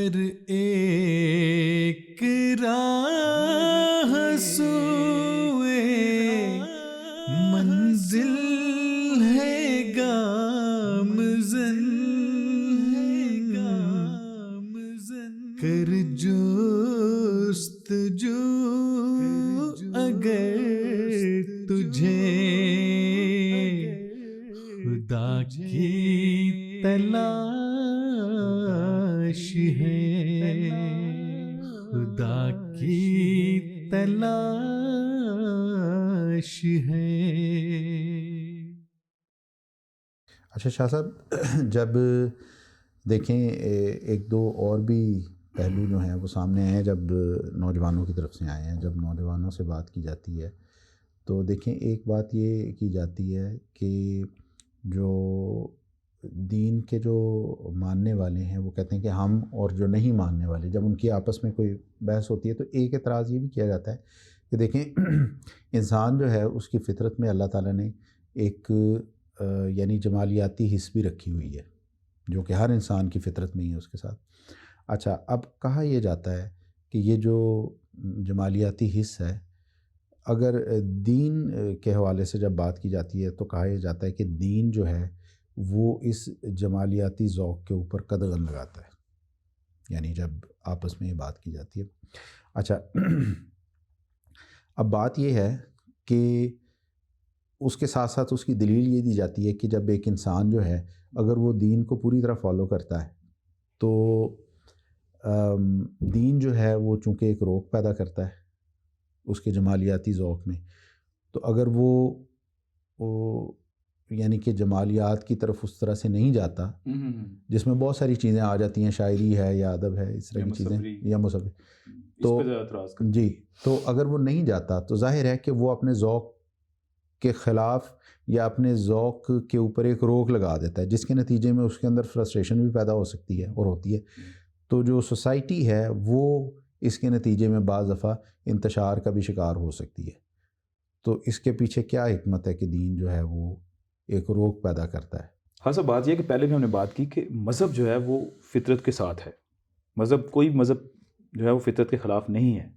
ہر ایک راہ سوئے منزل ہے گامزن، کر جستجو اگر تجھے خدا کی تلاش ہے، خدا کی تلاش ہے۔ اچھا شاہ صاحب، جب دیکھیں ایک دو اور بھی پہلو جو ہیں وہ سامنے آئے ہیں جب نوجوانوں کی طرف سے آئے ہیں، جب نوجوانوں سے بات کی جاتی ہے تو دیکھیں ایک بات یہ کی جاتی ہے کہ جو دین کے جو ماننے والے ہیں وہ کہتے ہیں کہ ہم، اور جو نہیں ماننے والے، جب ان کی آپس میں کوئی بحث ہوتی ہے تو ایک اعتراض یہ بھی کیا جاتا ہے کہ دیکھیں انسان جو ہے اس کی فطرت میں اللہ تعالیٰ نے ایک یعنی جمالیاتی حص بھی رکھی ہوئی ہے جو کہ ہر انسان کی فطرت میں ہی ہے اس کے ساتھ۔ اچھا، اب کہا یہ جاتا ہے کہ یہ جو جمالیاتی حص ہے، اگر دین کے حوالے سے جب بات کی جاتی ہے تو کہا یہ جاتا ہے کہ دین جو ہے وہ اس جمالیاتی ذوق کے اوپر قدغن لگاتا ہے، یعنی جب آپس میں یہ بات کی جاتی ہے۔ اچھا، اب بات یہ ہے کہ اس کے ساتھ ساتھ اس کی دلیل یہ دی جاتی ہے کہ جب ایک انسان جو ہے اگر وہ دین کو پوری طرح فالو کرتا ہے تو دین جو ہے وہ چونکہ ایک روک پیدا کرتا ہے اس کے جمالیاتی ذوق میں، تو اگر وہ یعنی کہ جمالیات کی طرف اس طرح سے نہیں جاتا جس میں بہت ساری چیزیں آ جاتی ہیں، شاعری ہے یا ادب ہے، اس طرح کی چیزیں، یا مصوری، تو جی، تو اگر وہ نہیں جاتا تو ظاہر ہے کہ وہ اپنے ذوق کے خلاف یا اپنے ذوق کے اوپر ایک روک لگا دیتا ہے، جس کے نتیجے میں اس کے اندر فرسٹریشن بھی پیدا ہو سکتی ہے اور ہوتی ہے۔ تو جو سوسائٹی ہے وہ اس کے نتیجے میں بعض دفعہ انتشار کا بھی شکار ہو سکتی ہے۔ تو اس کے پیچھے کیا حکمت ہے کہ دین جو ہے وہ ایک روک پیدا کرتا ہے؟ ہاں صاحب، بات یہ ہے کہ پہلے بھی ہم نے بات کی کہ مذہب جو ہے وہ فطرت کے ساتھ ہے، کوئی مذہب جو ہے وہ فطرت کے خلاف نہیں ہے،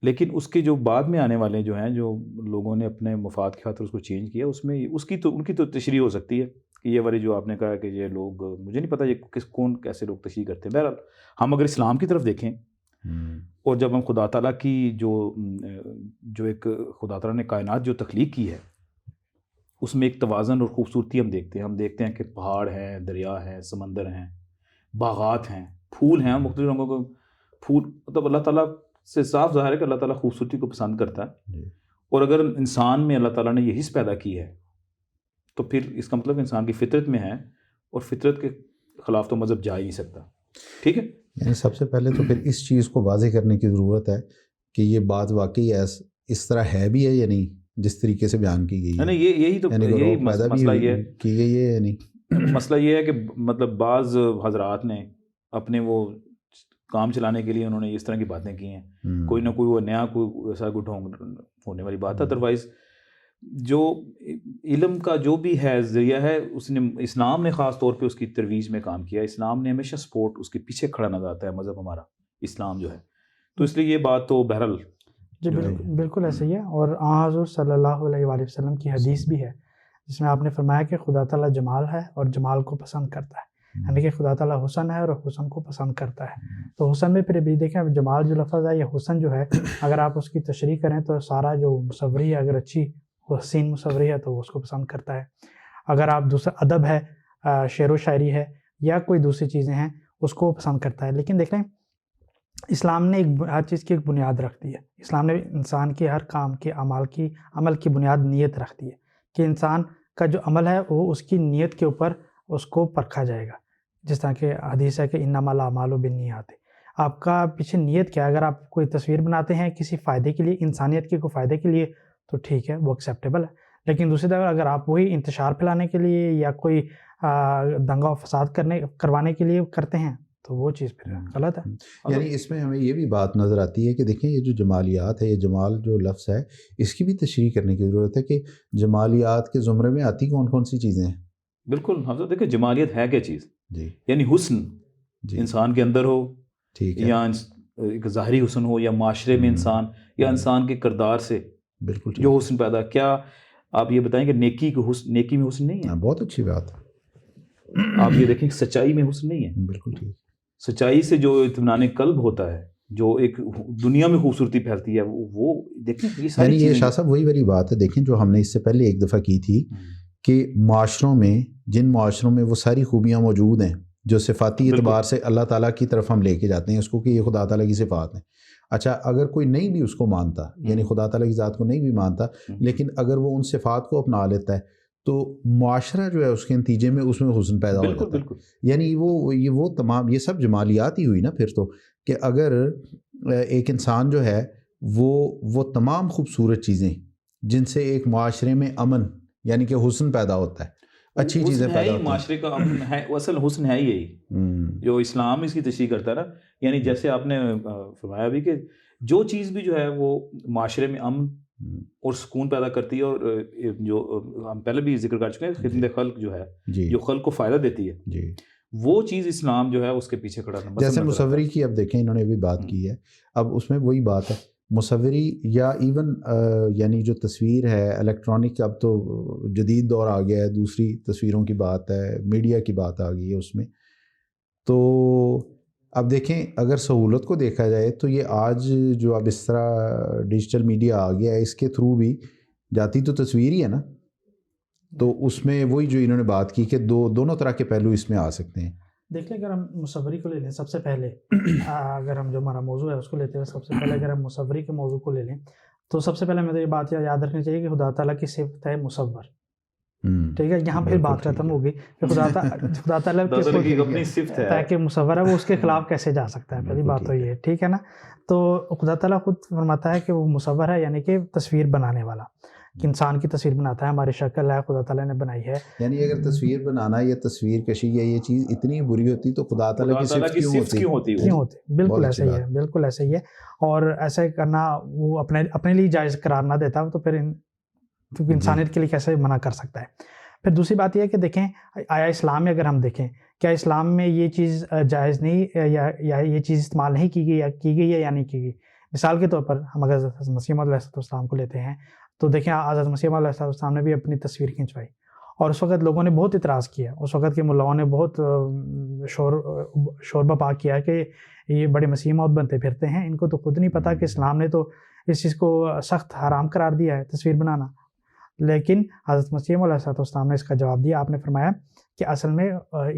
لیکن اس کے جو بعد میں آنے والے جو ہیں، جو لوگوں نے اپنے مفاد کی خاطر اس کو چینج کیا، اس میں ان کی تو تشریح ہو سکتی ہے کہ یہ والی جو آپ نے کہا کہ یہ لوگ، مجھے نہیں پتہ یہ کون کیسے لوگ تشریح کرتے ہیں۔ بہرحال ہم اگر اسلام کی طرف دیکھیں اور جب ہم خدا تعالیٰ کی جو ایک خدا تعالیٰ نے کائنات جو تخلیق کی ہے اس میں ایک توازن اور خوبصورتی ہم دیکھتے ہیں کہ پہاڑ ہیں، دریا ہیں، سمندر ہیں، باغات ہیں، پھول ہیں، مختلف رنگوں کے پھول، مطلب اللہ تعالیٰ سے صاف ظاہر ہے کہ اللہ تعالیٰ خوبصورتی کو پسند کرتا ہے، اور اگر انسان میں اللہ تعالیٰ نے یہ حص پیدا کی ہے تو پھر اس کا مطلب انسان کی فطرت میں ہے، اور فطرت کے خلاف تو مذہب جا ہی نہیں سکتا۔ ٹھیک ہے، یعنی سب سے پہلے تو پھر اس چیز کو واضح کرنے کی ضرورت ہے کہ یہ بات واقعی اس طرح ہے بھی ہے یا نہیں، جس طریقے سے بیان کی گئی ہے، یہی تو یہی مسئلہ یہ ہے کہ یہ ہے نہیں۔ مسئلہ یہ ہے کہ مطلب بعض حضرات نے اپنے وہ کام چلانے کے لیے انہوں نے اس طرح کی باتیں کی ہیں، کوئی نہ کوئی وہ نیا کوئی ایسا کوئی ڈھونگ ہونے والی بات ہے۔ ادروائز جو علم کا جو بھی ہے ذریعہ ہے، اس نے اسلام نے خاص طور پہ اس کی ترویج میں کام کیا، اسلام نے ہمیشہ سپورٹ اس کے پیچھے کھڑا نظر آتا ہے، مذہب ہمارا اسلام جو ہے، تو اس لیے یہ بات تو بہرحال جی بالکل ایسا ہی ہے۔ اور حضور صلی اللہ علیہ وآلہ وسلم کی حدیث بھی ہے جس میں آپ نے فرمایا کہ خدا تعالیٰ جمال ہے اور جمال کو پسند کرتا ہے، یعنی کہ خدا تعالیٰ حسن ہے اور حسن کو پسند کرتا ہے۔ تو حسن میں پھر بھی دیکھیں، جمال جو لفظ ہے یا حسن جو ہے، اگر آپ اس کی تشریح کریں تو سارا جو مصوری ہے، اگر اچھی حسین مصوری ہے تو وہ اس کو پسند کرتا ہے۔ اگر آپ دوسرا ادب ہے، شعر و شاعری ہے یا کوئی دوسری چیزیں ہیں، اس کو پسند کرتا ہے۔ لیکن دیکھ لیں اسلام نے ہر چیز کی ایک بنیاد رکھ دی ہے۔ اسلام نے انسان کے ہر کام کے عمل کی بنیاد نیت رکھ دی ہے کہ انسان کا جو عمل ہے وہ اس کی نیت کے اوپر اس کو پرکھا جائے گا، جس طرح کہ حدیث ہے کہ انما الاعمال بالنیات، آپ کا پیچھے نیت کیا ہے۔ اگر آپ کوئی تصویر بناتے ہیں کسی فائدے کے لیے، انسانیت کے کوئی فائدے کے لیے، تو ٹھیک ہے، وہ ایکسیپٹیبل ہے۔ لیکن دوسری طرف اگر آپ وہی انتشار پھیلانے کے لیے یا کوئی دنگا و فساد کروانے کے لیے کرتے ہیں تو وہ چیز پھر غلط ہے۔ یعنی اس میں ہمیں یہ بھی بات نظر آتی ہے کہ دیکھیں یہ جو جمالیات ہے، یہ جمال جو لفظ ہے، اس کی بھی تشریح کرنے کی ضرورت ہے کہ جمالیات کے زمرے میں آتی کون کون سی چیزیں ہیں۔ بالکل، ہم تو دیکھیں جمالیت ہے کیا چیز، جی، یعنی حسن جی انسان کے اندر ہو ٹھیک ہے یا ایک ظاہری حسن ہو یا معاشرے میں انسان یا انسان کے کردار سے بالکل ٹھیک جو حسن پیدا. کیا آپ یہ بتائیں کہ نیکی میں حسن نہیں ہے؟ بہت اچھی بات ہے. آپ یہ دیکھیں کہ سچائی میں حسن نہیں ہے. بالکل ٹھیک. سچائی سے جو اطمینان قلب ہوتا ہے, جو ایک دنیا میں خوبصورتی پھیلتی ہے, وہ دیکھیں یہ ساری یعنی یہ چیزیں شاہ صاحب وہی والی بات ہے دیکھیں جو ہم نے اس سے پہلے ایک دفعہ کی تھی کہ معاشروں میں جن معاشروں میں وہ ساری خوبیاں موجود ہیں جو صفاتی اعتبار سے اللہ تعالیٰ کی طرف ہم لے کے جاتے ہیں اس کو کہ یہ خدا تعالیٰ کی صفات ہیں. اچھا اگر کوئی نہیں بھی اس کو مانتا یعنی خدا تعالیٰ کی ذات کو نہیں بھی مانتا لیکن اگر وہ ان صفات کو اپنا لیتا ہے تو معاشرہ جو ہے اس کے نتیجے میں اس میں حسن پیدا ہو جاتا ہے. یعنی وہ تمام یہ سب جمالیات ہی ہوئی نا پھر تو کہ اگر ایک انسان جو ہے وہ تمام خوبصورت چیزیں جن سے ایک معاشرے میں امن یعنی کہ حسن پیدا ہوتا ہے اچھی چیزیں پیدا ہوتی ہیں. معاشرے کا امن ہے, اصل حسن ہے یہی جو اسلام اس کی تشریح کرتا ہے نا. یعنی جیسے آپ نے فرمایا بھی کہ جو چیز بھی جو ہے وہ معاشرے میں امن اور سکون پیدا کرتی ہے اور جو ہم پہلے بھی ذکر کر چکے ہیں خدمت خلق جو ہے جو خلق کو فائدہ دیتی ہے وہ چیز اسلام جو ہے اس کے پیچھے کھڑا ہے. جیسے مصوری کی اب دیکھیں انہوں نے بھی بات کی ہے, اب اس میں وہی بات ہے مصوری یا ایون یعنی جو تصویر ہے الیکٹرانک, اب تو جدید دور آ گیا ہے, دوسری تصویروں کی بات ہے, میڈیا کی بات آ گئی ہے اس میں. تو اب دیکھیں اگر سہولت کو دیکھا جائے تو یہ آج جو اب اس طرح ڈیجیٹل میڈیا آ گیا ہے اس کے تھرو بھی جاتی تو تصویر ہی ہے نا, تو اس میں وہی جو انہوں نے بات کی کہ دونوں طرح کے پہلو اس میں آ سکتے ہیں. دیکھ لیں اگر ہم مصوری کو لے لیں سب سے پہلے اگر ہم جو ہمارا موضوع ہے اس کو لیتے ہوئے سب سے پہلے اگر ہم مصوری کے موضوع کو لے لیں تو سب سے پہلے ہمیں تو یہ بات یاد رکھنی چاہیے کہ خدا تعالیٰ کی صفت ہے مصور. ٹھیک ہے, یہاں پھر بات ختم ہوگی کہ خدا تعالیٰ کی اپنی صفت ہے کہ مصور ہے وہ اس کے خلاف کیسے جا سکتا ہے. پہلی بات تو یہ ہے ٹھیک ہے نا. تو خدا تعالیٰ خود فرماتا ہے کہ وہ مصور ہے یعنی کہ تصویر بنانے والا, کہ انسان کی تصویر بناتا ہے, ہماری شکل ہے خدا تعالیٰ نے بنائی ہے. یعنی اگر تصویر بنانا یا تصویر کشی یا یہ چیز اتنی بری ہوتی تو خدا تعالیٰ کی صفت کیوں ہوتی؟ بالکل ایسا ہی ہے, بالکل ایسا ہی ہے. اور ایسے کرنا وہ اپنے لیے جائز قرار نہ دیتا تو پھر کیونکہ انسانیت کے لیے کیسے منع کر سکتا ہے. پھر دوسری بات یہ ہے کہ دیکھیں آیا اسلام میں اگر ہم دیکھیں کیا اسلام میں یہ چیز جائز نہیں یا یہ چیز استعمال نہیں کی گئی ہے یا نہیں کی گئی. مثال کے طور پر ہم اگر حضرت مسیح موعود علیہ السلام کو لیتے ہیں تو دیکھیں حضرت مسیح موعود علیہ السلام نے بھی اپنی تصویر کھنچوائی اور اس وقت لوگوں نے بہت اعتراض کیا. اس وقت کے ملاؤں نے بہت شور بپا کیا کہ یہ بڑے مسیح موعود بنتے پھرتے ہیں, ان کو تو خود نہیں پتہ کہ اسلام نے تو اس چیز کو سخت حرام قرار دیا ہے تصویر بنانا. لیکن حضرت مسیح موعود علیہ السلام نے اس کا جواب دیا. آپ نے فرمایا کہ اصل میں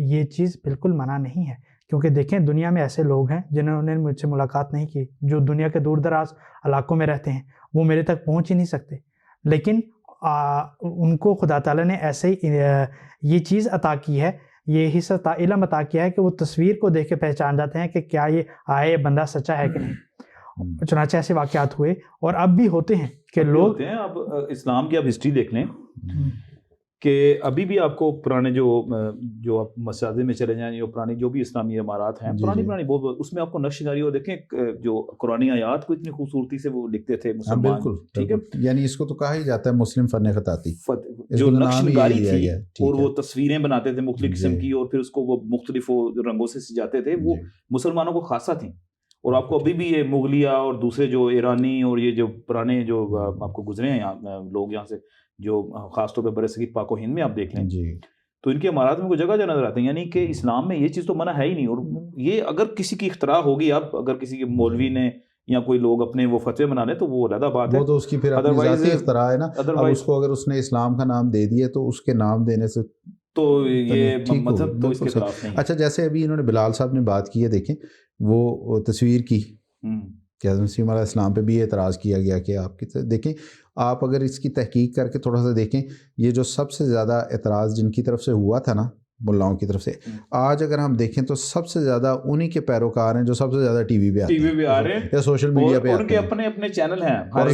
یہ چیز بالکل منع نہیں ہے, کیونکہ دیکھیں دنیا میں ایسے لوگ ہیں جنہوں نے مجھ سے ملاقات نہیں کی, جو دنیا کے دور دراز علاقوں میں رہتے ہیں, وہ میرے تک پہنچ ہی نہیں سکتے, لیکن ان کو خدا تعالیٰ نے ایسے یہ چیز عطا کی ہے, یہ حصہ علم عطا کیا ہے کہ وہ تصویر کو دیکھ کے پہچان جاتے ہیں کہ کیا یہ بندہ سچا ہے کہ نہیں. چنانچہ ایسے واقعات ہوئے اور اب بھی ہوتے ہیں کہ لوگ اب اسلام کی آپ ہسٹری دیکھ لیں کہ ابھی بھی آپ کو پرانے جو آپ مساجد میں چلے جائیں, جو پرانی جو بھی اسلامی عمارات ہیں پرانی بہت, اس میں آپ کو نقش نگاری اور دیکھیں جو قرآنی آیات کو اتنی خوبصورتی سے وہ لکھتے تھے مسلمان. بالکل ٹھیک ہے, یعنی اس کو تو کہا ہی جاتا ہے مسلم فن خطاطی, جو نقش نگاری تھی اور وہ تصویریں بناتے تھے مختلف قسم کی اور پھر اس کو وہ مختلف رنگوں سے سجاتے تھے, وہ مسلمانوں کو خاصہ تھیں. اور آپ کو ابھی بھی یہ مغلیہ اور دوسرے جو ایرانی اور یہ جو پرانے جو آپ کو گزرے ہیں لوگ یہاں سے جو خاص طور پہ برصغیر پاک و ہند میں آپ دیکھ لیں تو ان کے عمارات میں کوئی جگہ نظر آتے ہیں. یعنی کہ اسلام میں یہ چیز تو منع ہے ہی نہیں. اور یہ اگر کسی کی اختراع ہوگی, اب اگر کسی کے مولوی نے یا کوئی لوگ اپنے وہ فتوے بنا لیں تو وہ علیحدہ بات ہے, وہ تو اس کی پھر اپنی ذاتی اختراع ہے نا. اب اس کو اگر اس نے اسلام کا نام دے دیا تو اس کے نام دینے سے تو یہ مذہب تو اس کے خلاف نہیں. اچھا جیسے ابھی انہوں نے بلال صاحب نے بات کی ہے, دیکھیں وہ تصویر کی کہ حضرت مسیح علیہ السلام پہ بھی اعتراض کیا گیا کہ آپ کی دیکھیں, آپ اگر اس کی تحقیق کر کے تھوڑا سا دیکھیں یہ جو سب سے زیادہ اعتراض جن کی طرف سے ہوا تھا نا ملاؤں کی طرف سے, آج اگر ہم دیکھیں تو سب سے زیادہ انہی کے پیروکار ہیں جو سب سے زیادہ ٹی وی پہ آ رہے ہیں یا سوشل میڈیا پہ ان کے اپنے چینل ہیں اور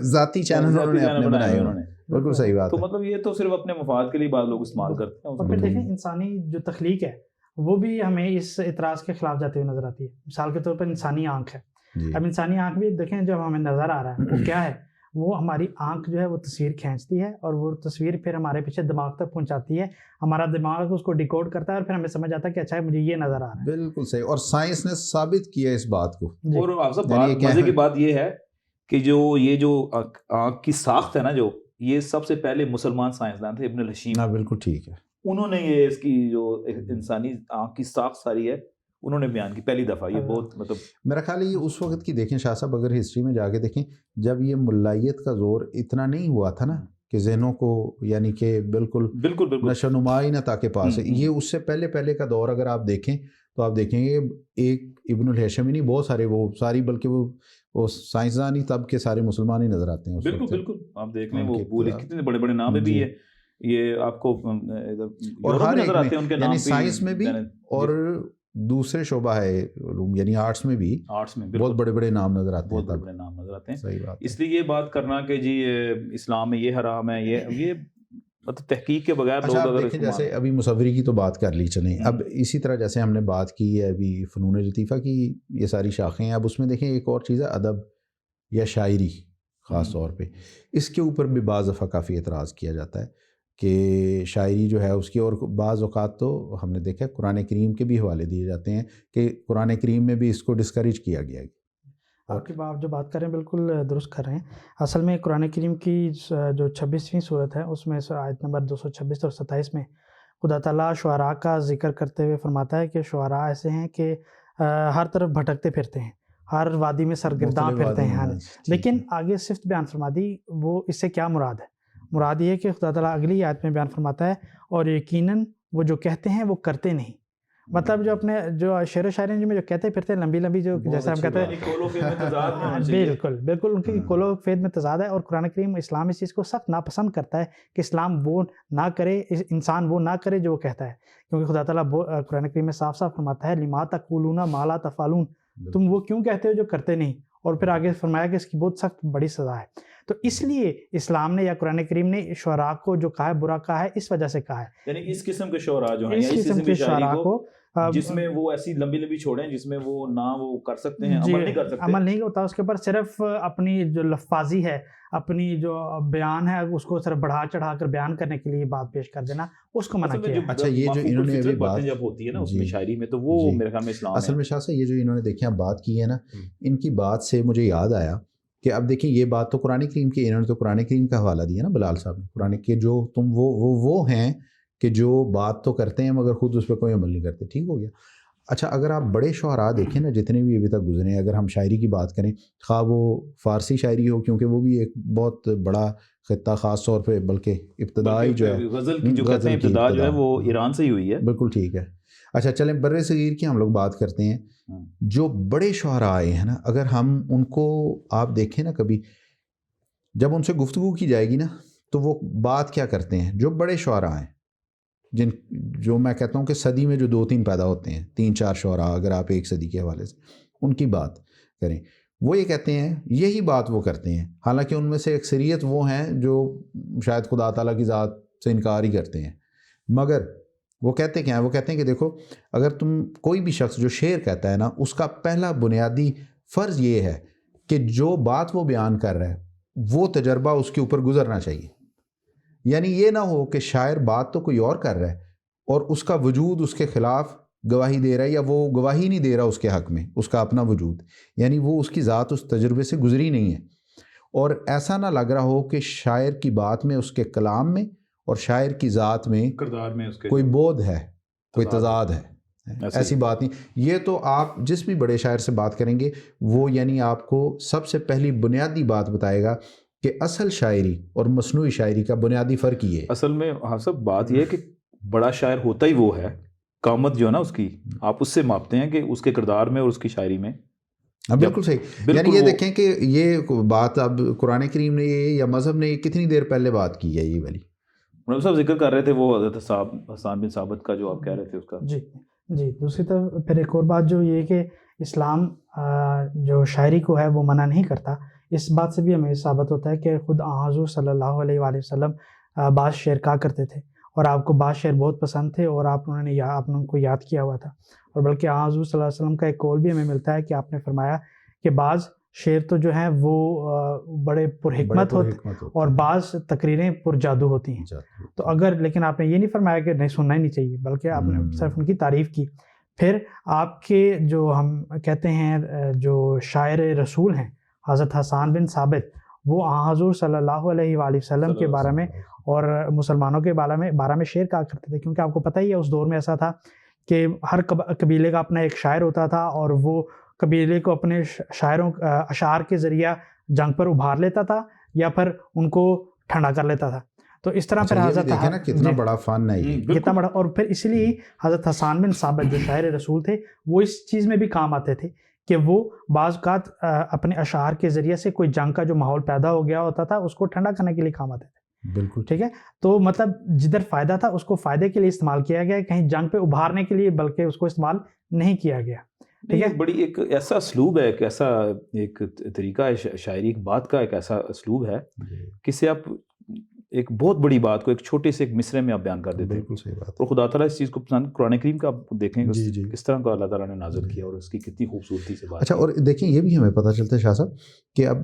ذاتی چینل انہوں نے اپنے بنائے. بالکل صحیح بات ہے. تو مطلب یہ تو صرف اپنے مفاد کے لیے بعض لوگ استعمال کرتے ہیں. اور پھر دیکھیں انسانی جو تخلیق ہے وہ بھی ہمیں اس اعتراض کے خلاف جاتے ہوئے نظر آتی ہے. مثال کے طور پر انسانی آنکھ ہے. اب انسانی آنکھ بھی دیکھیں جب ہمیں نظر آ رہا ہے وہ کیا ہے, وہ ہماری آنکھ جو ہے وہ تصویر کھینچتی ہے اور وہ تصویر پھر ہمارے پیچھے دماغ تک پہنچاتی ہے، ہمارا دماغ اس کو ڈیکوڈ کرتا ہے اور پھر ہمیں سمجھ آتا ہے کہ اچھا مجھے یہ نظر آ رہا ہے. بالکل صحیح، اور سائنس نے ثابت کیا اس بات کو. جی. اور آپ سب یعنی یہ بات کیا مزے ہے؟ کی بات یہ ہے کہ یہ جو آنکھ کی ساخت ہے نا، جو یہ سب سے پہلے مسلمان سائنسدان تھے ابن الحشیم، ہاں بالکل ٹھیک ہے. انہوں نے یہ اس کی جو انسانی آنکھ کی ساخت ساری ہے انہوں نے بیان کی پہلی دفعہ. یہ بہت مطلب میرا خیال ہے یہ اس وقت کی دیکھیں شاہ صاحب، اگر ہسٹری میں جا کے دیکھیں جب یہ ملائیت کا زور اتنا نہیں ہوا تھا نا کہ ذہنوں کو یعنی کہ بالکل بالکل نشو نما ہی نہ تاکہ پاس ہے، یہ اس سے پہلے کا دور اگر آپ دیکھیں تو آپ دیکھیں گے ایک ابن الحشم ہی نہیں، بہت سارے وہ ساری بلکہ وہ سائنسدان ہی تب کے سارے مسلمان ہی نظر آتے ہیں. بالکل آپ دیکھ لیں وہ پورے کتنے بڑے بڑے نام بھی ہے، یہ آپ کو اور ہر نظر آتے ہیں ان کے نام، یعنی سائنس میں بھی اور دوسرے شعبہ ہے علوم یعنی آرٹس میں بھی بہت بڑے بڑے نام نظر آتے ہیں. بہت بڑے نام نظر آتے ہیں. صحیح بات. اس لیے یہ بات کرنا کہ جی اسلام میں یہ حرام ہے، یہ مطلب تحقیق کے بغیر لوگ اگر دیکھیں جیسے ابھی مصوری کی تو بات کر لی چلیں، اب اسی طرح جیسے ہم نے بات کی ہے ابھی فنون لطیفہ کی یہ ساری شاخیں ہیں، اب اس میں دیکھیں ایک اور چیز ہے ادب یا شاعری خاص طور پہ، اس کے اوپر بھی بعض دفعہ کافی اعتراض کیا جاتا ہے کہ شاعری جو ہے اس کی، اور بعض اوقات تو ہم نے دیکھا قرآن کریم کے بھی حوالے دیے جاتے ہیں کہ قرآن کریم میں بھی اس کو ڈسکریج کیا گیا ہے. آپ کی جو بات کر رہے ہیں بالکل درست کر رہے ہیں. اصل میں قرآن کریم کی جو 26ویں صورت ہے اس میں آیت نمبر 226 اور 27 میں خدا تعالیٰ شعراء کا ذکر کرتے ہوئے فرماتا ہے کہ شعراء ایسے ہیں کہ ہر طرف بھٹکتے پھرتے ہیں، ہر وادی میں سرگرداں پھرتے ہیں. لیکن آگے صفت بیان فرما دی، وہ اس سے کیا مراد ہے؟ مراد یہ ہے کہ خدا تعالیٰ اگلی آیت میں بیان فرماتا ہے اور یقیناً وہ جو کہتے ہیں وہ کرتے نہیں. مطلب جو اپنے جو شعر و شاعری میں جو کہتے پھرتے ہیں لمبی لمبی جو جیسے ہم کہتے ہیں، بالکل ان کی قول و فعل میں تضاد ہے. اور قرآن کریم اسلام اس چیز کو سخت ناپسند کرتا ہے کہ اسلام وہ نہ کرے، انسان وہ نہ کرے جو وہ کہتا ہے، کیونکہ خدا تعالیٰ قرآن کریم میں صاف صاف فرماتا ہے لما تقولون ما لا تفعلون، تم وہ کیوں کہتے ہو جو کرتے نہیں. اور پھر آگے فرمایا کہ اس کی بہت سخت بڑی سزا ہے. تو اس لیے اسلام نے یا قرآن کریم نے شعراء کو جو کہا ہے برا کہا ہے اس وجہ سے کہا ہے. یعنی اس قسم کے شعراء جو ہیں، اس قسم کے شعراء کو جس میں وہ ایسی لمبی لمبی چھوڑیں جس میں وہ نہ وہ کر سکتے ہیں، عمل نہیں کر سکتے، عمل نہیں ہوتا اس کے اوپر، صرف اپنی جو لفاظی ہے، اپنی جو بیان ہے اس کو صرف بڑھا چڑھا کر بیان کرنے کے لیے بات پیش کر دینا، اس کو منع کیا. اچھا یہ جو انہوں نے ابھی بات جب ہوتی ہے نا اس میں شاعری میں، تو وہ میرے خیال میں اسلام اصل میں شاہ سے یہ جو انہوں نے دیکھیں اب بات کی ہے نا، ان کی بات سے مجھے یاد آیا کہ اب دیکھیں یہ بات تو قرآن کریم کی، انہوں نے تو قرآن کریم کا حوالہ دیا نا بلال صاحب نے، قرآن کے جو تم وہ ہیں کہ جو بات تو کرتے ہیں مگر خود اس پہ کوئی عمل نہیں کرتے. ٹھیک ہو گیا. اچھا اگر آپ بڑے شعراء دیکھیں نا جتنے بھی ابھی تک گزرے ہیں، اگر ہم شاعری کی بات کریں، خواہ وہ فارسی شاعری ہو کیونکہ وہ بھی ایک بہت بڑا خطہ خاص طور پہ، بلکہ ابتدائی جو ہے غزل کی جو کہتے ہیں ابتدا جو ہے وہ ایران سے ہی ہوئی ہے. بالکل ٹھیک ہے. اچھا چلیں بر صغیر کی ہم لوگ بات کرتے ہیں. جو بڑے شعراء آئے ہیں نا، اگر ہم ان کو آپ دیکھیں نا کبھی جب ان سے گفتگو کی جائے گی نا تو وہ بات کیا کرتے ہیں، جو بڑے شعراء ہیں جو میں کہتا ہوں کہ صدی میں جو 2-3 پیدا ہوتے ہیں، 3-4 شعراء اگر آپ ایک صدی کے حوالے سے ان کی بات کریں، وہ یہ کہتے ہیں، یہی بات وہ کرتے ہیں. حالانکہ ان میں سے اکثریت وہ ہیں جو شاید خدا تعالیٰ کی ذات سے انکار ہی کرتے ہیں، مگر وہ کہتے کیا ہیں؟ وہ کہتے ہیں کہ دیکھو اگر تم کوئی بھی شخص جو شعر کہتا ہے نا، اس کا پہلا بنیادی فرض یہ ہے کہ جو بات وہ بیان کر رہا ہے وہ تجربہ اس کے اوپر گزرنا چاہیے. یعنی یہ نہ ہو کہ شاعر بات تو کوئی اور کر رہا ہے اور اس کا وجود اس کے خلاف گواہی دے رہا ہے، یا وہ گواہی نہیں دے رہا اس کے حق میں، اس کا اپنا وجود، یعنی وہ اس کی ذات اس تجربے سے گزری نہیں ہے. اور ایسا نہ لگ رہا ہو کہ شاعر کی بات میں، اس کے کلام میں اور شاعر کی ذات میں کردار میں اس کے کوئی بود ہے، کوئی تضاد ہے. ایسی بات نہیں. یہ تو آپ جس بھی بڑے شاعر سے بات کریں گے وہ یعنی آپ کو سب سے پہلی بنیادی بات بتائے گا کہ اصل شاعری اور مصنوعی شاعری کا بنیادی فرق یہ ہے. اصل میں ہاں سب بات یہ ہے کہ بڑا شاعر ہوتا ہی وہ ہے، قامت جو ہے نا اس کی آپ اس سے ماپتے ہیں کہ اس کے کردار میں اور اس کی شاعری میں. بالکل صحیح. یعنی یہ دیکھیں کہ یہ بات اب قرآن کریم نے یا مذہب نے کتنی دیر پہلے بات کی ہے. یہ والی مطلب صاحب ذکر کر رہے تھے وہ حضرت حسان بن ثابت کا جو آپ کہہ رہے تھے اس کا. جی دوسری طرف پھر ایک اور بات جو یہ کہ اسلام جو شاعری کو ہے وہ منع نہیں کرتا. اس بات سے بھی ہمیں ثابت ہوتا ہے کہ خود حضور صلی اللہ علیہ وآلہ وسلم بعض شعر کہا کرتے تھے اور آپ کو بعض شعر بہت پسند تھے اور آپ نے ان کو یاد کیا ہوا تھا. اور بلکہ حضور صلی اللہ علیہ وسلم کا ایک قول بھی ہمیں ملتا ہے کہ آپ نے فرمایا کہ بعض شعر تو جو ہیں وہ بڑے پرحکمت ہوتے ہیں اور بعض تقریریں پر جادو ہوتی ہیں. تو اگر لیکن آپ نے یہ نہیں فرمایا کہ نہیں سننا ہی نہیں چاہیے، بلکہ آپ نے صرف ان کی تعریف کی. پھر آپ کے جو ہم کہتے ہیں جو شاعر رسول ہیں حضرت حسان بن ثابت، وہ حضور صلی اللہ علیہ وآلہ وسلم کے بارے میں اور مسلمانوں کے بارے میں شعر کہا کرتے تھے، کیونکہ آپ کو پتہ ہی ہے اس دور میں ایسا تھا کہ ہر قبیلے کا اپنا ایک شاعر ہوتا تھا اور وہ قبیلے کو اپنے اشعار کے ذریعہ جنگ پر ابھار لیتا تھا یا پھر ان کو ٹھنڈا کر لیتا تھا. تو اس طرح پھر حضرت دیکھیں نا کتنا بڑا فن ہے یہ، کتنا بڑا. اور پھر اس لیے حضرت حسان بن ثابت جو شاعر رسول تھے وہ اس چیز میں بھی کام آتے تھے کہ وہ بعض اوقات اپنے اشعار کے ذریعے سے کوئی جنگ کا جو ماحول پیدا ہو گیا ہوتا تھا اس کو ٹھنڈا کرنے کے لیے کام آتے تھے. بالکل ٹھیک ہے. تو مطلب جدھر فائدہ تھا اس کو فائدے کے لیے استعمال کیا گیا، کہیں جنگ پہ ابھارنے کے لیے بلکہ اس کو استعمال نہیں کیا گیا. ٹھیک ہے. بڑی ایک ایسا اسلوب ہے، ایک ایسا ایک طریقہ ہے شاعری، ایک بات کا ایک ایسا اسلوب ہے کہ سے آپ ایک بہت بڑی بات کو ایک چھوٹے سے ایک مصرے میں آپ بیان کر دیتے ہیں. بالکل صحیح بات. اور خدا تعالیٰ اس چیز کو پسند، قرآن کریم کا آپ دیکھیں کس طرح کا اللہ تعالیٰ نے نازل کیا اور اس کی کتنی خوبصورتی سے بات. اچھا، اور دیکھیں یہ بھی ہمیں پتہ چلتا ہے شاہ صاحب کہ اب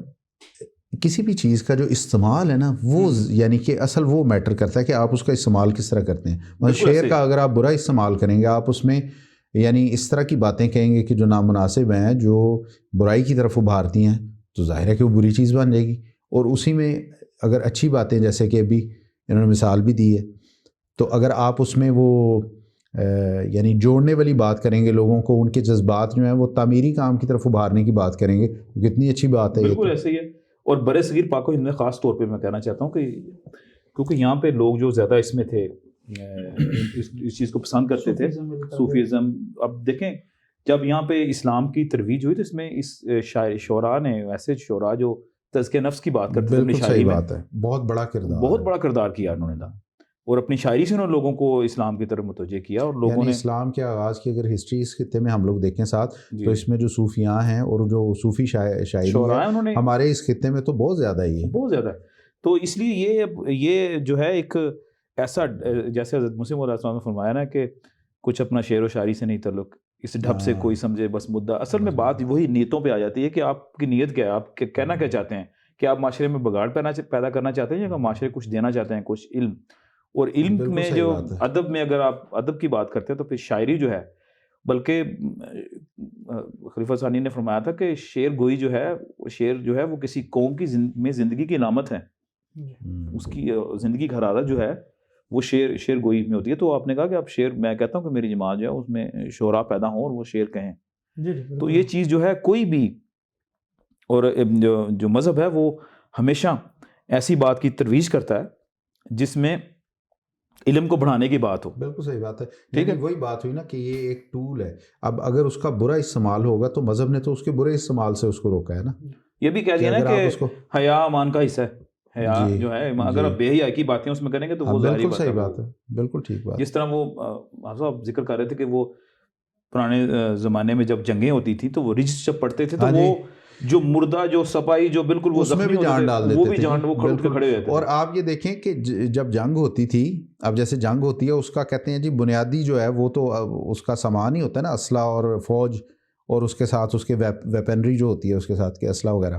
کسی بھی چیز کا جو استعمال ہے نا وہ یعنی کہ اصل وہ میٹر کرتا ہے کہ آپ اس کا استعمال کس طرح کرتے ہیں. مطلب شعر کا اگر آپ برا استعمال کریں گے، آپ اس میں یعنی اس طرح کی باتیں کہیں گے کہ جو نامناسب ہیں، جو برائی کی طرف ابھارتی ہیں، تو ظاہر ہے کہ وہ بری چیز بن جائے گی. اور اسی میں اگر اچھی باتیں جیسے کہ ابھی انہوں نے مثال بھی دی ہے، تو اگر آپ اس میں وہ یعنی جوڑنے والی بات کریں گے، لوگوں کو ان کے جذبات جو ہیں وہ تعمیری کام کی طرف ابھارنے کی بات کریں گے، کتنی اچھی بات ہے. بالکل ایسے ہی ہے. اور برِ صغیر پاک و ہند میں خاص طور پہ میں کہنا چاہتا ہوں کہ کیونکہ یہاں پہ لوگ جو زیادہ اس میں تھے، اس چیز کو پسند کرتے تھے، صوفیزم. اب دیکھیں جب یہاں پہ اسلام کی ترویج ہوئی تو اس میں اس شعراء نے، ایسے شعراء جو تزکیہ نفس کی بات کرتے تھے اپنی شاعری میں، بات ہے، بہت بڑا کردار کیا انہوں نے، اور اپنی شاعری سے انہوں نے لوگوں کو اسلام کی طرف متوجہ کیا. اور لوگوں نے اسلام کے آغاز کی اگر ہسٹری اس خطے میں ہم لوگ دیکھیں ساتھ، تو اس میں جو صوفیاں ہیں اور جو صوفی شاعری ہے ہمارے اس خطے میں تو بہت زیادہ ہی ہے، بہت زیادہ ہے. تو اس لیے یہ جو ہے ایک ایسا، جیسے حضرت مسلم علیہ السلام نے فرمایا نا کہ کچھ اپنا شعر و شاعری سے نہیں تعلق، اس ڈھب سے کوئی سمجھے بس مدعا. اصل میں بات وہی نیتوں پہ آ جاتی ہے کہ آپ کی نیت کیا ہے، آپ کہنا کیا چاہتے ہیں، کہ آپ معاشرے میں بگاڑ پیدا کرنا چاہتے ہیں یا معاشرے کچھ دینا چاہتے ہیں، کچھ علم. اور علم میں جو ادب میں اگر آپ ادب کی بات کرتے ہیں تو پھر شاعری جو ہے، بلکہ خلیفہ ثانی نے فرمایا تھا کہ شعر گوئی جو ہے وہ کسی قوم کی میں زندگی کی علامت ہے. اس کی زندگی کی حرارت جو ہے وہ شعر گوئی میں ہوتی ہے. تو آپ نے کہا کہ آپ شعر، میں کہتا ہوں کہ میری جماعت جو ہے اس میں شعراء پیدا ہوں اور وہ شعر کہیں. تو یہ چیز جو ہے کوئی بھی، اور جو مذہب ہے وہ ہمیشہ ایسی بات کی ترویج کرتا ہے جس میں علم کو بڑھانے کی بات ہو. بالکل صحیح بات ہے. ٹھیک ہے، وہی بات ہوئی نا کہ یہ ایک ٹول ہے. اب اگر اس کا برا استعمال ہوگا تو مذہب نے تو اس کے برے استعمال سے اس کو روکا ہے نا. یہ بھی کہہ دیا نا کہ حیا ایمان کا حصہ ہے. حیا جو ہے اگر آپ بے حیائی کی باتیں اس میں کریں گے تو وہ بالکل صحیح بات ہے، بالکل ٹھیک بات. جس طرح وہ آپ ذکر کر رہے تھے کہ وہ پرانے زمانے میں جب جنگیں ہوتی تھیں تو وہ رجس جب پڑھتے تھے تو وہ جو مردہ، جو سپاہی جو بالکل وہ زخمی ہوتے تھے، وہ بھی جان وہ کھڑ کے کھڑے ہوئے تھے. اور آپ یہ دیکھیں کہ جب جنگ ہوتی تھی، اب جیسے جنگ ہوتی ہے اس کا کہتے ہیں جی بنیادی جو ہے وہ تو اس کا سامان ہی ہوتا ہے نا، اسلحہ اور فوج، اور اس کے ساتھ اس کے ویپنری جو ہوتی ہے اس کے ساتھ کے اسلحہ وغیرہ.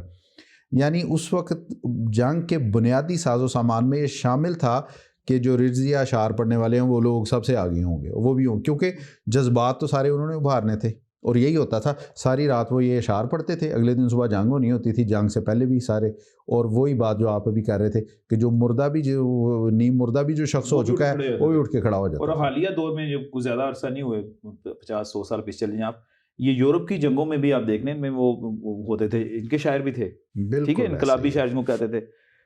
یعنی اس وقت جنگ کے بنیادی ساز و سامان میں یہ شامل تھا کہ جو رجزیہ اشعار پڑھنے والے ہیں وہ لوگ سب سے آگے ہوں گے، وہ بھی ہوں، کیونکہ جذبات تو سارے انہوں نے ابھارنے تھے. اور یہی ہوتا تھا، ساری رات وہ یہ اشعار پڑھتے تھے، اگلے دن صبح جنگ ہونی ہوتی تھی، جنگ سے پہلے بھی سارے. اور وہی بات جو آپ ابھی کہہ رہے تھے کہ جو مردہ بھی، جو نیم مردہ بھی جو شخص ہو چکا ہے وہ بھی اٹھ کے کھڑا ہو جاتا ہے. اور حالیہ دور میں جو کچھ زیادہ عرصہ نہیں ہوئے، 50-100 سال پیچھے چل جائیں آپ، یہ یورپ کی جنگوں میں بھی آپ دیکھنے میں وہ ہوتے تھے، ان کے شاعر بھی تھے، ٹھیک ہے، انقلابی شاعر جو کہتے تھے.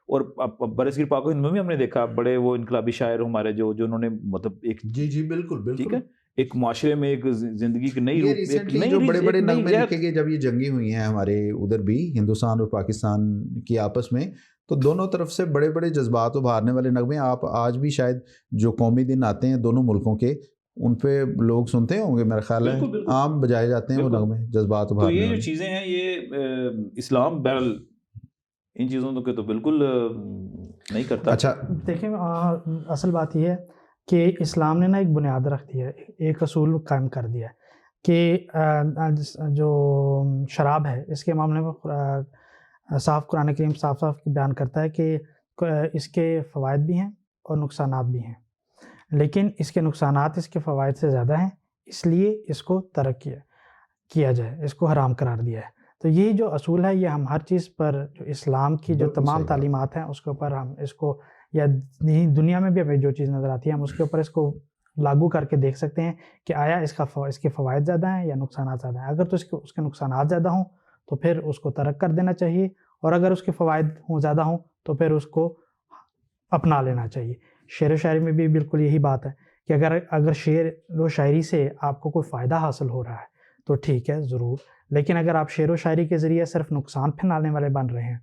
اور برصغیر پاک و ہند میں بھی ہم نے دیکھا بڑے وہ انقلابی شاعر ہمارے جو انہوں نے مطلب ایک، جی بالکل ٹھیک ہے، ایک معاشرے میں ایک زندگی کی نئی جو بڑے بڑے نغمے لکھے گئے جب یہ جنگیں ہوئی ہیں ہمارے ادھر بھی، ہندوستان اور پاکستان کی آپس میں، تو دونوں طرف سے بڑے بڑے جذبات ابھارنے والے نغمے آپ آج بھی شاید جو قومی دن آتے ہیں دونوں ملکوں کے، ان پہ لوگ سنتے ہوں گے، میرا خیال ہے عام بجائے جاتے ہیں وہ نغمے جذبات ابھارنے والے. تو یہ جو چیزیں ہیں یہ اسلام بہرحال ان چیزوں کے تو بالکل نہیں کرتا. اچھا دیکھیں، اصل بات یہ ہے کہ اسلام نے نا ایک بنیاد رکھ دی ہے، ایک اصول قائم کر دیا ہے کہ جو شراب ہے اس کے معاملے میں صاف قرآن کریم صاف صاف بیان کرتا ہے کہ اس کے فوائد بھی ہیں اور نقصانات بھی ہیں، لیکن اس کے نقصانات اس کے فوائد سے زیادہ ہیں، اس لیے اس کو ترک کیا جائے، اس کو حرام قرار دیا ہے۔ تو یہی جو اصول ہے یہ ہم ہر چیز پر جو اسلام کی جو تمام تعلیمات ہیں اس کے اوپر ہم اس کو، یا دنیا میں بھی ہمیں جو چیز نظر آتی ہے ہم اس کے اوپر اس کو لاگو کر کے دیکھ سکتے ہیں کہ آیا اس کے فوائد زیادہ ہیں یا نقصانات زیادہ ہیں۔ اگر تو اس کے نقصانات زیادہ ہوں تو پھر اس کو ترک کر دینا چاہیے، اور اگر اس کے فوائد زیادہ ہوں تو پھر اس کو اپنا لینا چاہیے۔ شعر و شاعری میں بھی بالکل یہی بات ہے کہ اگر شعر و شاعری سے آپ کو کوئی فائدہ حاصل ہو رہا ہے تو ٹھیک ہے ضرور، لیکن اگر آپ شعر و شاعری کے ذریعے صرف نقصان پھیلانے والے بن رہے ہیں،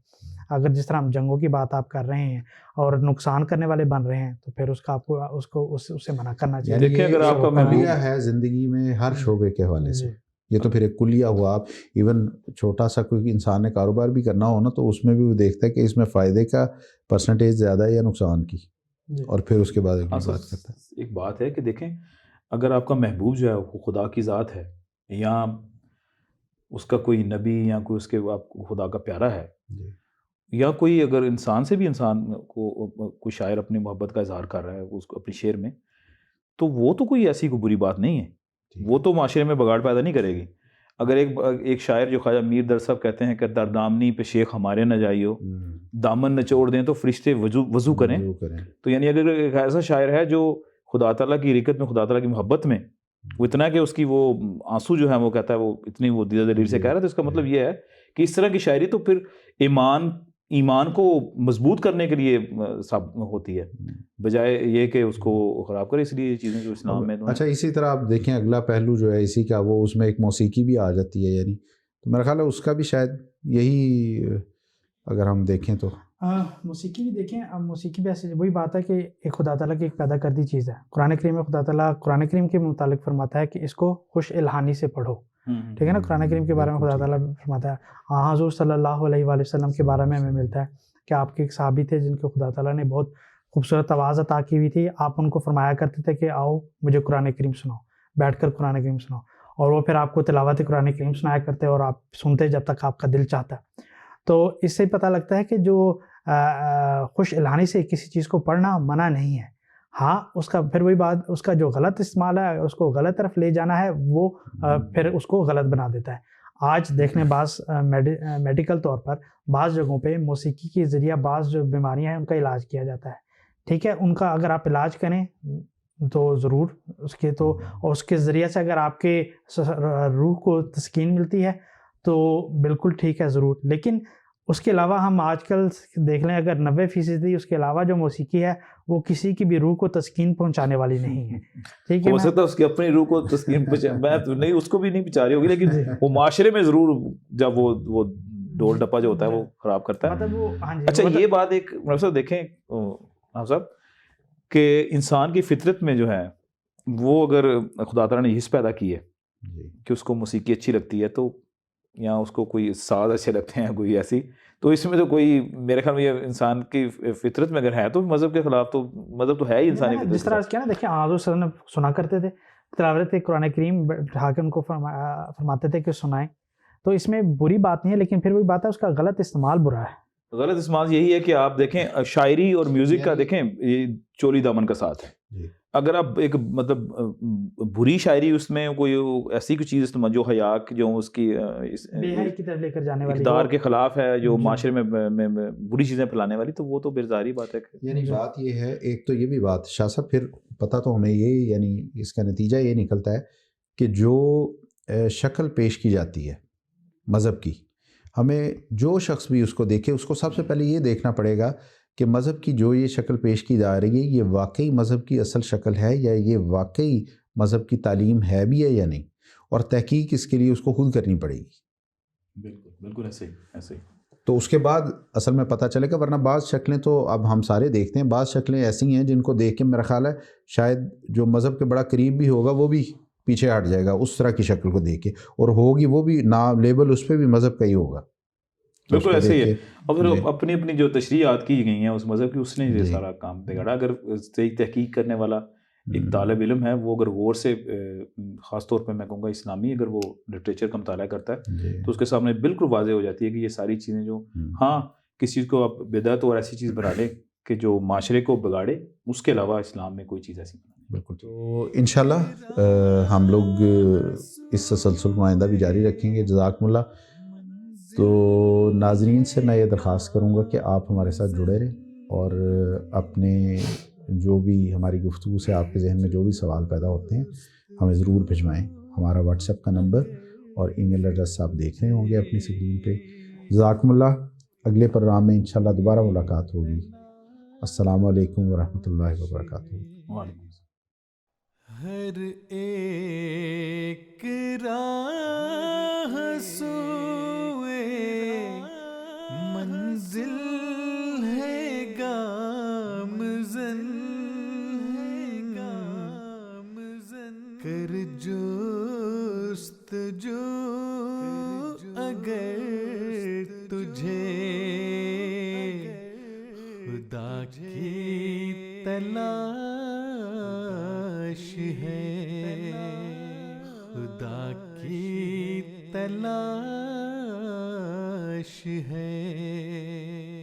اگر جس طرح ہم جنگوں کی بات آپ کر رہے ہیں اور نقصان کرنے والے بن رہے ہیں تو پھر اس کا آپ کو اس سے منع کرنا چاہیے۔ دیکھیں اگر آپ کا کلیہ ہے زندگی میں ہر شعبے کے حوالے سے، یہ تو پھر ایک کلیہ ہوا۔ آپ ایون چھوٹا سا کوئی انسان نے کاروبار بھی کرنا ہو نا تو اس میں بھی وہ دیکھتا ہے کہ اس میں فائدے کا پرسنٹیج زیادہ ہے یا نقصان کی، اور پھر اس کے بعد ایک بات کرتا ہے۔ ایک بات ہے کہ دیکھیں اگر آپ کا محبوب جو ہے وہ خدا کی ذات ہے، یا اس کا کوئی نبی یا کوئی اس کے آپ خدا کا پیارا ہے، یا کوئی اگر انسان سے بھی انسان کو کوئی شاعر اپنی محبت کا اظہار کر رہا ہے اس کو اپنی شعر میں، تو وہ تو کوئی ایسی کوئی بری بات نہیں ہے، وہ تو معاشرے میں بگاڑ پیدا نہیں کرے گی۔ اگر ایک شاعر جو خواجہ میر در صاحب کہتے ہیں کہ دردامنی پہ شیخ ہمارے نہ جائیو، دامن نچوڑ دیں تو فرشتے وضو کریں، تو یعنی اگر ایک ایسا شاعر ہے جو خدا تعالیٰ کی رکت میں، خدا تعالیٰ کی محبت میں، وہ اتنا کہ اس کی وہ آنسو جو ہے وہ کہتا ہے وہ اتنی وہ دیدہ دلیر سے کہہ رہا ہے، تو اس کا مطلب یہ ہے کہ اس طرح کی شاعری تو پھر ایمان کو مضبوط کرنے کے لیے ہوتی ہے، بجائے یہ کہ اس کو خراب کرے۔ اس لیے یہ چیزیں جو اسلام میں اچھا اسی طرح آپ دیکھیں اگلا پہلو جو ہے اسی کا، وہ اس میں ایک موسیقی بھی آ جاتی ہے، یعنی تو میرا خیال ہے اس کا بھی شاید یہی اگر ہم دیکھیں تو موسیقی بھی دیکھیں، اب موسیقی بھی ایسی وہی بات ہے کہ ایک خدا تعالیٰ کی ایک پیدا کردی چیز ہے۔ قرآن کریم میں خدا تعالیٰ قرآن کریم کے متعلق فرماتا ہے کہ اس کو خوش الہانی سے پڑھو، ٹھیک ہے نا۔ قرآن کریم کے بارے میں خدا تعالیٰ فرماتا ہے، حضور صلی اللہ علیہ وآلہ وسلم کے بارے میں ہمیں ملتا ہے کہ آپ کے ایک صحابی تھے جن کو خدا تعالیٰ نے بہت خوبصورت آواز عطا کی ہوئی تھی، آپ ان کو فرمایا کرتے تھے کہ آؤ مجھے قرآن کریم سناؤ، بیٹھ کر قرآن کریم سناؤ، اور وہ پھر آپ کو تلاوت قرآن کریم سنایا کرتے اور آپ سنتے جب تک آپ کا دل چاہتا ہے۔ تو اس سے پتہ لگتا ہے کہ جو خوش الہانی سے کسی چیز کو پڑھنا منع نہیں ہے، ہاں اس کا پھر وہی بات، اس کا جو غلط استعمال ہے، اس کو غلط طرف لے جانا ہے، وہ پھر اس کو غلط بنا دیتا ہے۔ آج دیکھنے بعض میڈیکل طور پر بعض جگہوں پہ موسیقی کے ذریعہ بعض جو بیماریاں ہیں ان کا علاج کیا جاتا ہے، ٹھیک ہے، ان کا اگر آپ علاج کریں تو ضرور اس کے تو، اور اس کے ذریعے سے اگر آپ کے روح کو تسکین ملتی ہے تو بالکل ٹھیک ہے ضرور، لیکن اس کے علاوہ ہم آج کل دیکھ لیں اگر 90% اس کے علاوہ جو موسیقی ہے وہ کسی کی بھی روح کو تسکین پہنچانے والی نہیں ہے، ٹھیک ہے۔ ہو سکتا ہے اس کی اپنی روح کو تسکین میں نہیں اس کو بھی نہیں پہنچا رہی ہوگی، لیکن وہ معاشرے میں ضرور جب وہ ڈول ڈپا جو ہوتا ہے وہ خراب کرتا ہے۔ مطلب وہ اچھا یہ بات ایک صاحب دیکھیں صاحب کہ انسان کی فطرت میں جو ہے وہ اگر خدا تعالیٰ نے حص پیدا کی ہے کہ اس کو موسیقی اچھی لگتی ہے تو، یا اس کو کوئی ساز اچھے لگتے ہیں کوئی ایسی، تو اس میں تو کوئی میرے خیال میں یہ انسان کی فطرت میں اگر ہے تو مذہب کے خلاف تو، مذہب تو ہے ہی انسانی فطرت۔ جس طرح کیا نا دیکھیں حضور صلی اللہ علیہ وسلم سنا کرتے تھے، تلاوت قرآن کریم بٹھا کے ان کو فرماتے تھے کہ سنائیں، تو اس میں بری بات نہیں ہے، لیکن پھر وہی بات ہے اس کا غلط استعمال برا ہے۔ غلط استعمال یہی ہے کہ آپ دیکھیں شاعری اور میوزک کا دیکھیں یہ چولی دامن کا ساتھ ہے، اگر آپ ایک مطلب بری شاعری اس میں کوئی ایسی کوئی چیز استعمال جو حیا جو اس کی بے حیائی کی طرف لے کر جانے والی اقدار کے خلاف ہے، جو معاشرے میں بری چیزیں پھیلانے والی، تو وہ تو بےظاہری بات ہے۔ یعنی بات یہ ہے، ایک تو یہ بھی بات شاہ صاحب پھر پتہ تو ہمیں یہ، یعنی اس کا نتیجہ یہ نکلتا ہے کہ جو شکل پیش کی جاتی ہے مذہب کی، ہمیں جو شخص بھی اس کو دیکھے اس کو سب سے پہلے یہ دیکھنا پڑے گا کہ مذہب کی جو یہ شکل پیش کی جا رہی ہے یہ واقعی مذہب کی اصل شکل ہے، یا یہ واقعی مذہب کی تعلیم ہے بھی ہے یا نہیں، اور تحقیق اس کے لیے اس کو خود کرنی پڑے گی۔ بالکل ایسے ہی تو اس کے بعد اصل میں پتہ چلے گا، ورنہ بعض شکلیں تو اب ہم سارے دیکھتے ہیں، بعض شکلیں ایسی ہیں جن کو دیکھ کے میرا خیال ہے شاید جو مذہب کے بڑا قریب بھی ہوگا وہ بھی پیچھے ہٹ جائے گا اس طرح کی شکل کو دیکھ کے، اور ہوگی وہ بھی نام لیبل اس پہ بھی مذہب کا ہی ہوگا۔ بالکل ایسے ہی ہے، اور پھر اپنی اپنی جو تشریحات کی گئی ہیں اس مذہب کی، اس نے یہ سارا کام بگاڑا۔ اگر صحیح تحقیق کرنے والا ایک طالب علم ہے وہ اگر غور سے خاص طور پہ میں کہوں گا اسلامی اگر وہ لٹریچر کا مطالعہ کرتا ہے جی تو اس کے سامنے بالکل واضح ہو جاتی ہے کہ یہ ساری چیزیں جو ہاں کسی چیز کو آپ بدعت اور ایسی چیز بنا لیں کہ جو معاشرے کو بگاڑے، اس کے علاوہ اسلام میں کوئی چیز ایسی نہیں۔ بالکل۔ تو انشاءاللہ ہم لوگ اس تسلسل کو آئندہ بھی جاری رکھیں گے۔ جزاکم اللہ۔ تو ناظرین سے میں یہ درخواست کروں گا کہ آپ ہمارے ساتھ جڑے رہیں اور اپنے جو بھی ہماری گفتگو سے آپ کے ذہن میں جو بھی سوال پیدا ہوتے ہیں ہمیں ضرور بھجوائیں۔ ہمارا واٹس ایپ کا نمبر اور ای میل ایڈریس آپ دیکھ رہے ہوں گے اپنی اسکرین پہ۔ جزاکم اللہ۔ اگلے پروگرام میں انشاءاللہ دوبارہ ملاقات ہوگی۔ السلام علیکم ورحمۃ اللہ وبرکاتہ۔ وعلیکم السلام۔ ہر ایک راہ سوئے منزل ہے گامزن، کر جستجو اگر تجھے خدا کی تلاش ہے، خدا کی تلاش ہے۔